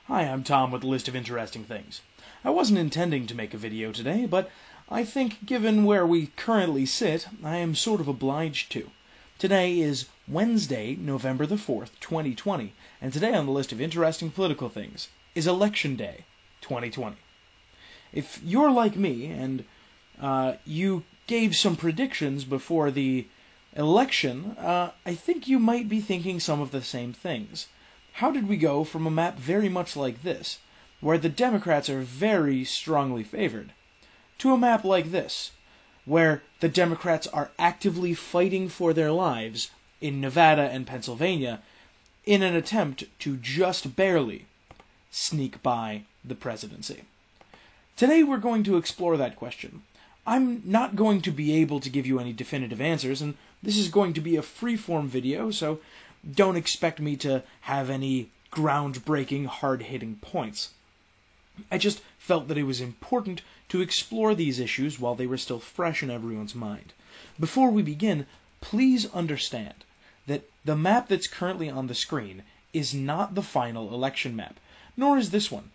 Hi, I'm Tom with a list of interesting things. I wasn't intending to make a video today, but I think given where we currently sit, I am sort of obliged to. Today is Wednesday, November the 4th, 2020, and today on the list of interesting political things is Election Day 2020. If you're like me and you gave some predictions before the election, I think you might be thinking some of the same things. How did we go from a map very much like this, where the Democrats are very strongly favored, to a map like this, where the Democrats are actively fighting for their lives in Nevada and Pennsylvania in an attempt to just barely sneak by the presidency? Today we're going to explore that question. I'm not going to be able to give you any definitive answers, and this is going to be a free-form video, so don't expect me to have any groundbreaking, hard-hitting points. I just felt that it was important to explore these issues while they were still fresh in everyone's mind. Before we begin, please understand that the map that's currently on the screen is not the final election map, nor is this one.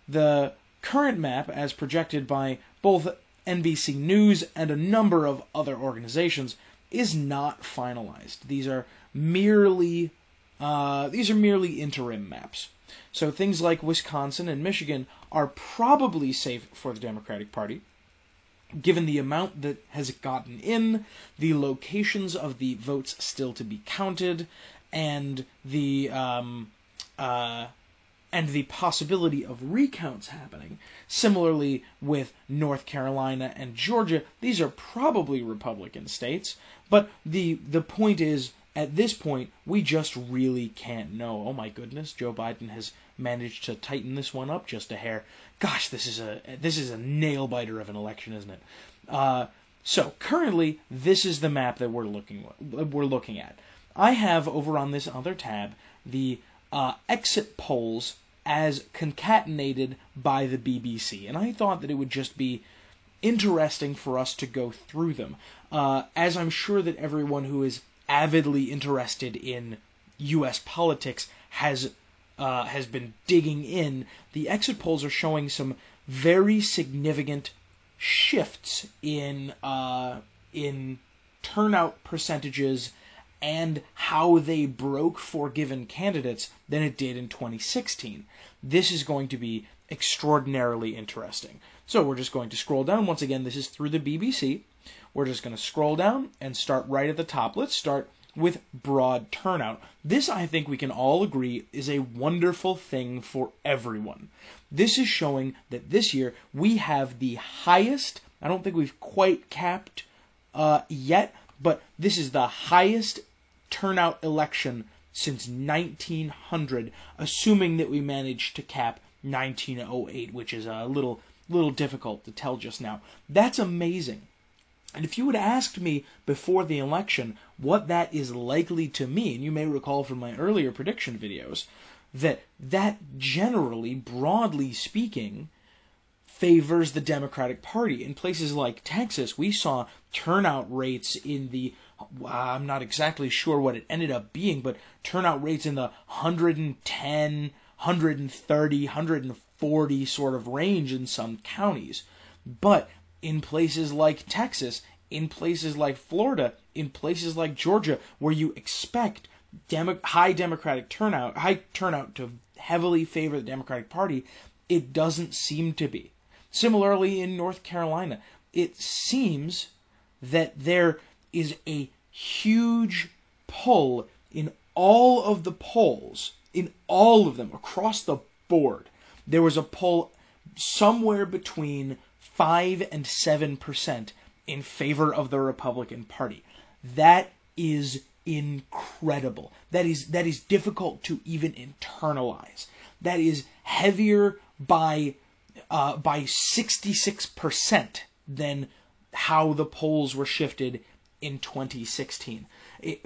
The current map, as projected by both NBC News and a number of other organizations, is not finalized. These are merely interim maps. So things like Wisconsin and Michigan are probably safe for the Democratic Party, given the amount that has gotten in, the locations of the votes still to be counted, and the possibility of recounts happening. Similarly, with North Carolina and Georgia, these are probably Republican states, but the point is, at this point, we just really can't know. Oh my goodness, Joe Biden has managed to tighten this one up just a hair. Gosh, this is a nail-biter of an election, isn't it? So, currently, this is the map that we're looking at. I have, over on this other tab, the exit polls as concatenated by the BBC, and I thought that it would just be interesting for us to go through them, as I'm sure that everyone who is avidly interested in U.S. politics has been digging in. The exit polls are showing some very significant shifts in turnout percentages and how they broke for given candidates than it did in 2016. This is going to be extraordinarily interesting. So we're just going to scroll down. Once again, this is through the BBC. We're just going to scroll down and start right at the top. Let's start with broad turnout. This, I think we can all agree, is a wonderful thing for everyone. This is showing that this year we have the highest, I don't think we've quite capped yet, but this is the highest turnout election since 1900, assuming that we managed to cap 1908, which is a little difficult to tell just now. That's amazing. And if you had asked me before the election what that is likely to mean, you may recall from my earlier prediction videos, that generally, broadly speaking, favors the Democratic Party. In places like Texas, we saw turnout rates in the, I'm not exactly sure what it ended up being, but turnout rates in the 110, 130, 140 sort of range in some counties. But in places like Texas, in places like Florida, in places like Georgia, where you expect high turnout to heavily favor the Democratic Party, it doesn't seem to be. Similarly, in North Carolina, it seems that there is a huge pull in all of the polls, in all of them, across the board. There was a pull somewhere between 5 and 7% in favor of the Republican Party. That is incredible. That is difficult to even internalize. That is heavier by 66% than how the polls were shifted in 2016.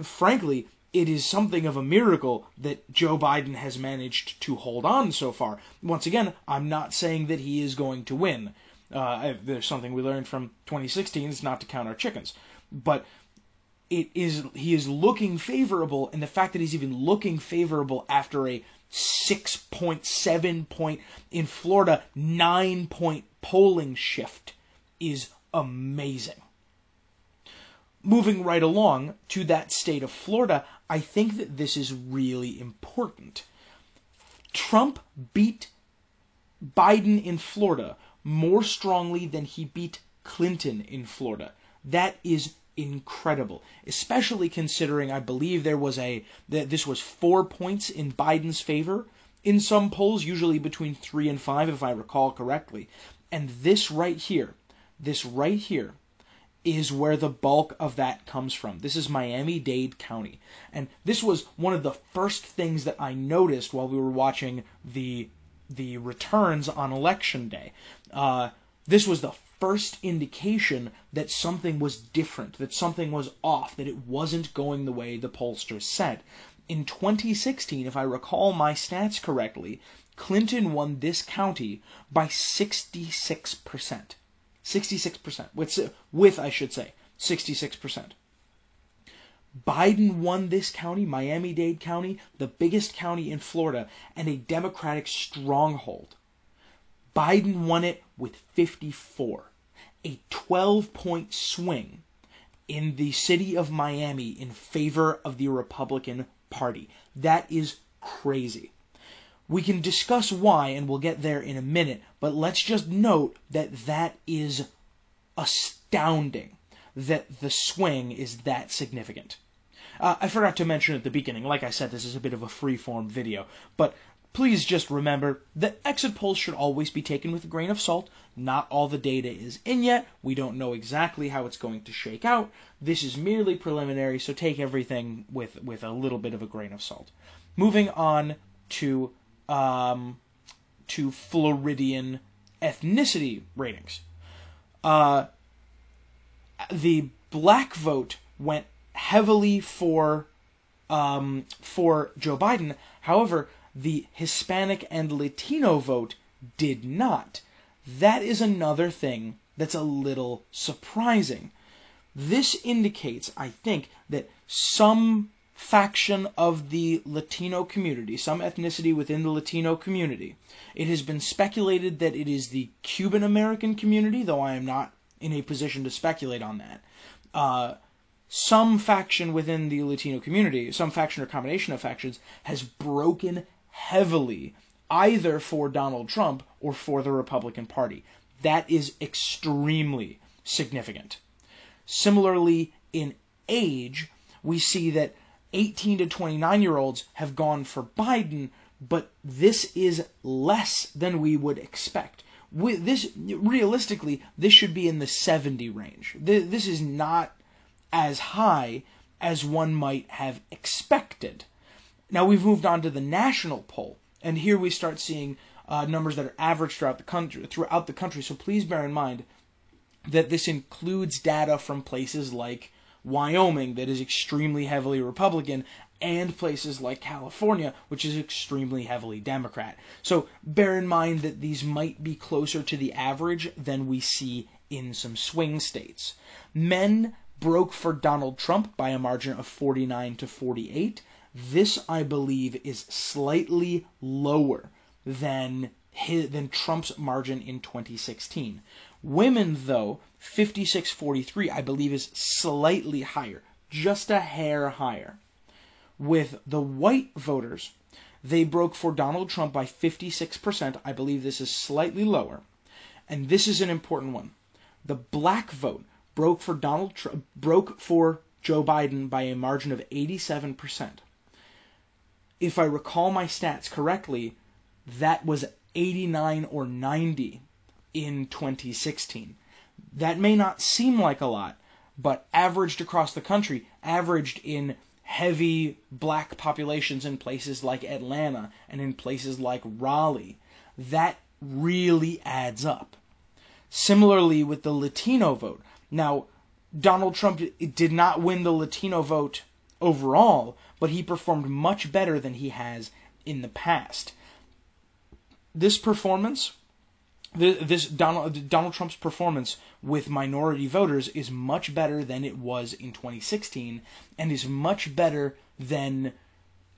Frankly, it is something of a miracle that Joe Biden has managed to hold on so far. Once again, I'm not saying that he is going to win. There's something we learned from 2016, is not to count our chickens. But he is looking favorable, and the fact that he's even looking favorable after a 6.7 point, in Florida, 9-point polling shift is amazing. Moving right along to that state of Florida, I think that this is really important. Trump beat Biden in Florida more strongly than he beat Clinton in Florida. That is incredible, especially considering I believe this was 4 points in Biden's favor in some polls, usually between 3 and 5 if I recall correctly. And this right here is where the bulk of that comes from. This is Miami-Dade County. And this was one of the first things that I noticed while we were watching the returns on Election Day. This was the first indication that something was different, that something was off, that it wasn't going the way the pollsters said. In 2016, if I recall my stats correctly, Clinton won this county by 66%. 66%. With, I should say, 66%. Biden won this county, Miami-Dade County, the biggest county in Florida, and a Democratic stronghold. Biden won it with 54. A 12-point swing in the city of Miami in favor of the Republican Party. That is crazy. We can discuss why, and we'll get there in a minute, but let's just note that that is astounding, that the swing is that significant. I forgot to mention at the beginning, like I said, this is a bit of a free-form video, but please just remember that exit polls should always be taken with a grain of salt. Not all the data is in yet. We don't know exactly how it's going to shake out. This is merely preliminary, so take everything with a little bit of a grain of salt. Moving on to Floridian ethnicity ratings. The black vote went heavily for Joe Biden. However, the Hispanic and Latino vote did not. That is another thing that's a little surprising. This indicates, I think, that some faction of the Latino community, some ethnicity within the Latino community. It has been speculated that it is the Cuban American community, though I am not in a position to speculate on that. Some faction within the Latino community, some faction or combination of factions, has broken heavily either for Donald Trump or for the Republican Party. That is extremely significant. Similarly, in age, we see that 18 to 29-year-olds have gone for Biden, but this is less than we would expect. Realistically, this should be in the 70 range. This is not as high as one might have expected. Now we've moved on to the national poll, and here we start seeing numbers that are average throughout the country. So please bear in mind that this includes data from places like Wyoming, that is extremely heavily Republican, and places like California, which is extremely heavily Democrat. So bear in mind that these might be closer to the average than we see in some swing states. Men broke for Donald Trump by a margin of 49 to 48. This, I believe, is slightly lower than Trump's margin in 2016. Women, though, 56-43, I believe is slightly higher, just a hair higher. With the white voters, they broke for Donald Trump by 56%. I believe this is slightly lower. And this is an important one. The black vote broke for Joe Biden by a margin of 87%. If I recall my stats correctly, that was 89 or 90 in 2016. That may not seem like a lot, but averaged across the country, averaged in heavy black populations in places like Atlanta and in places like Raleigh, that really adds up. Similarly with the Latino vote. Now, Donald Trump did not win the Latino vote overall, but he performed much better than he has in the past. This performance, Donald Trump's performance with minority voters is much better than it was in 2016, and is much better than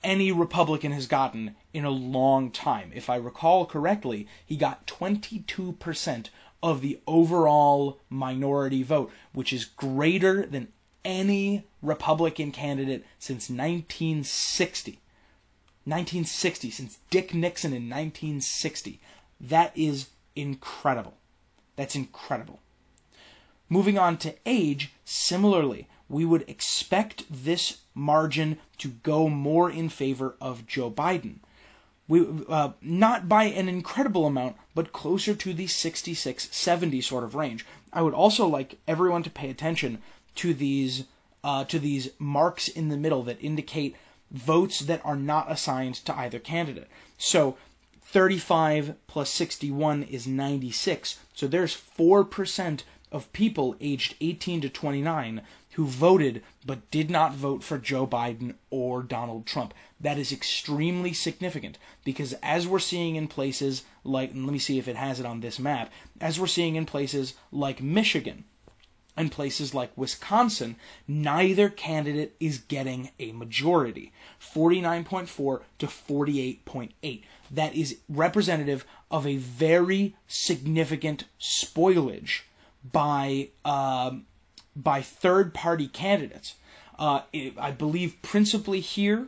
any Republican has gotten in a long time. If I recall correctly, he got 22% of the overall minority vote, which is greater than any Republican candidate since 1960. 1960, since Dick Nixon in 1960. That is incredible. That's incredible. Moving on to age, similarly, we would expect this margin to go more in favor of Joe Biden. Not by an incredible amount, but closer to the 66-70 sort of range. I would also like everyone to pay attention to these marks in the middle that indicate votes that are not assigned to either candidate. So 35 plus 61 is 96. So there's 4% of people aged 18 to 29 who voted but did not vote for Joe Biden or Donald Trump. That is extremely significant because as we're seeing in places like, and let me see if it has it on this map, as we're seeing in places like Michigan and places like Wisconsin, neither candidate is getting a majority. 49.4 to 48.8. That is representative of a very significant spoilage by third-party candidates. I believe principally here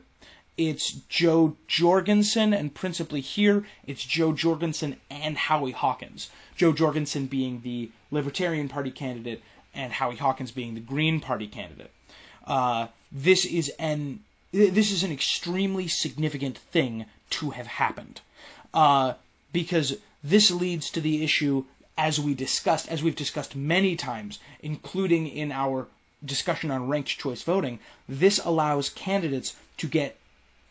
it's Jo Jorgensen, and principally here it's Jo Jorgensen and Howie Hawkins. Jo Jorgensen being the Libertarian Party candidate and Howie Hawkins being the Green Party candidate. This is an extremely significant thing to have happened, because this leads to the issue as we've discussed many times, including in our discussion on ranked choice voting. This allows candidates to get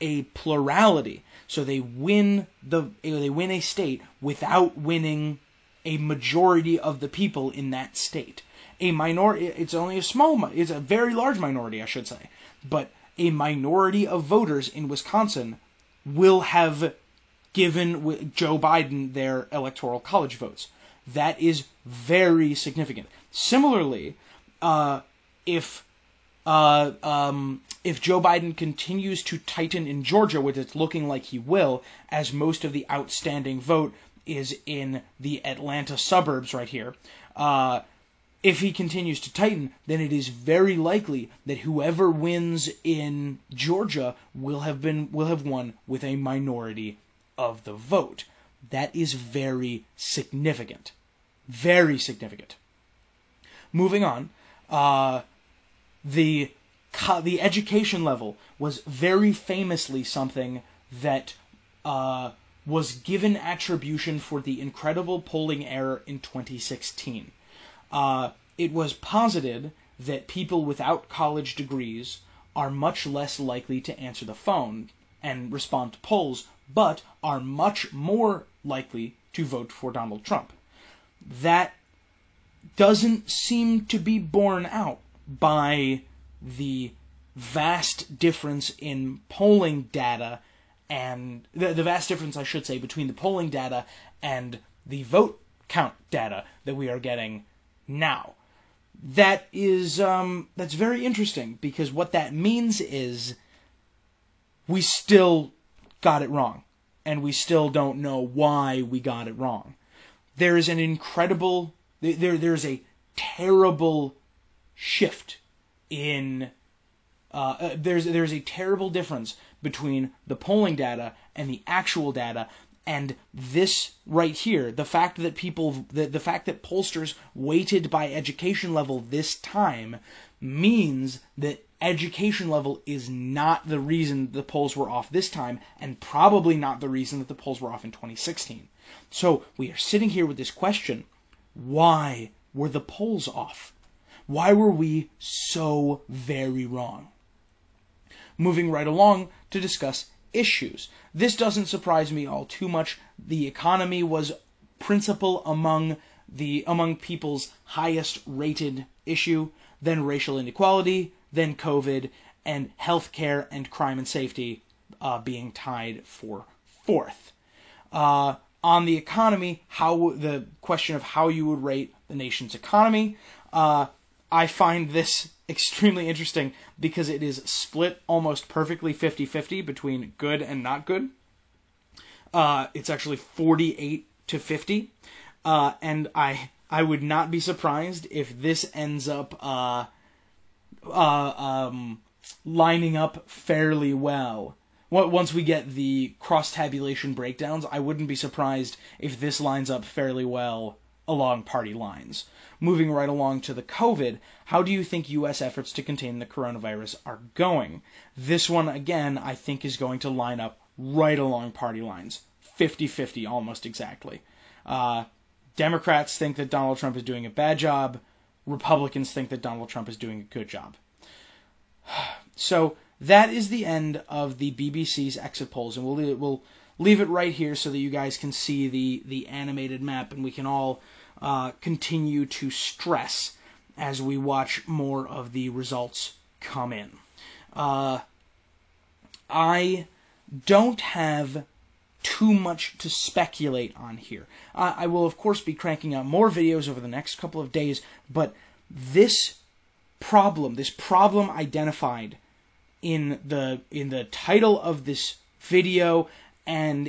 a plurality, so they win a state without winning a majority of the people in that state. A minority, it's a very large minority, I should say, but a minority of voters in Wisconsin will have given Joe Biden their electoral college votes. That is very significant. Similarly, if Joe Biden continues to tighten in Georgia, which it's looking like he will, as most of the outstanding vote is in the Atlanta suburbs right here, if he continues to tighten, then it is very likely that whoever wins in Georgia will have won with a minority of the vote. That is very significant. Very significant. Moving on, the education level was very famously something that was given attribution for the incredible polling error in 2016. It was posited that people without college degrees are much less likely to answer the phone and respond to polls, but are much more likely to vote for Donald Trump. That doesn't seem to be borne out by the vast difference in polling data and the vast difference, I should say, between the polling data and the vote count data that we are getting now. That is that's very interesting, because what that means is we still got it wrong, and we still don't know why we got it wrong. There is there's a terrible shift in there's a terrible difference between the polling data and the actual data. And this right here, the fact that the fact that pollsters weighted by education level this time means that education level is not the reason the polls were off this time, and probably not the reason that the polls were off in 2016. So we are sitting here with this question: why were the polls off? Why were we so very wrong? Moving right along to discuss issues. This doesn't surprise me all too much. The economy was principal among people's highest rated issue, then racial inequality, then COVID, and healthcare and crime and safety being tied for fourth. On the economy, the question of how you would rate the nation's economy, I find this extremely interesting because it is split almost perfectly 50-50 between good and not good. It's actually 48-50. And I would not be surprised if this ends up lining up fairly well. Once we get the cross-tabulation breakdowns, I wouldn't be surprised if this lines up fairly well along party lines. Moving right along to the COVID, how do you think U.S. efforts to contain the coronavirus are going? This one, again, I think is going to line up right along party lines. 50-50, almost exactly. Democrats think that Donald Trump is doing a bad job. Republicans think that Donald Trump is doing a good job. So that is the end of the BBC's exit polls, and we'll leave it right here so that you guys can see the animated map, and we can all continue to stress as we watch more of the results come in. I don't have too much to speculate on here. I will, of course, be cranking out more videos over the next couple of days, but this problem identified in the title of this video and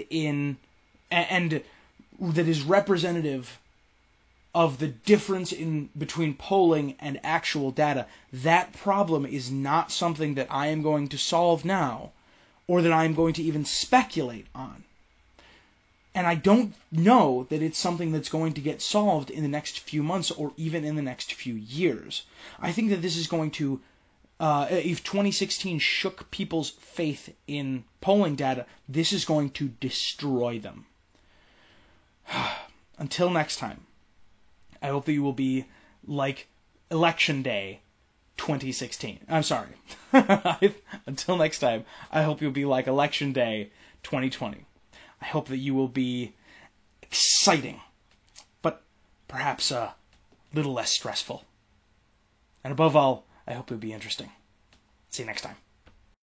that is representative of the difference between polling and actual data, that problem is not something that I am going to solve now, or that I am going to even speculate on. And I don't know that it's something that's going to get solved in the next few months or even in the next few years. I think that this is going to, if 2016 shook people's faith in polling data, this is going to destroy them. Until next time, I hope that you will be like Election Day 2016. I'm sorry. Until next time, I hope you'll be like Election Day 2020. I hope that you will be exciting, but perhaps a little less stressful. And above all, I hope you'll be interesting. See you next time.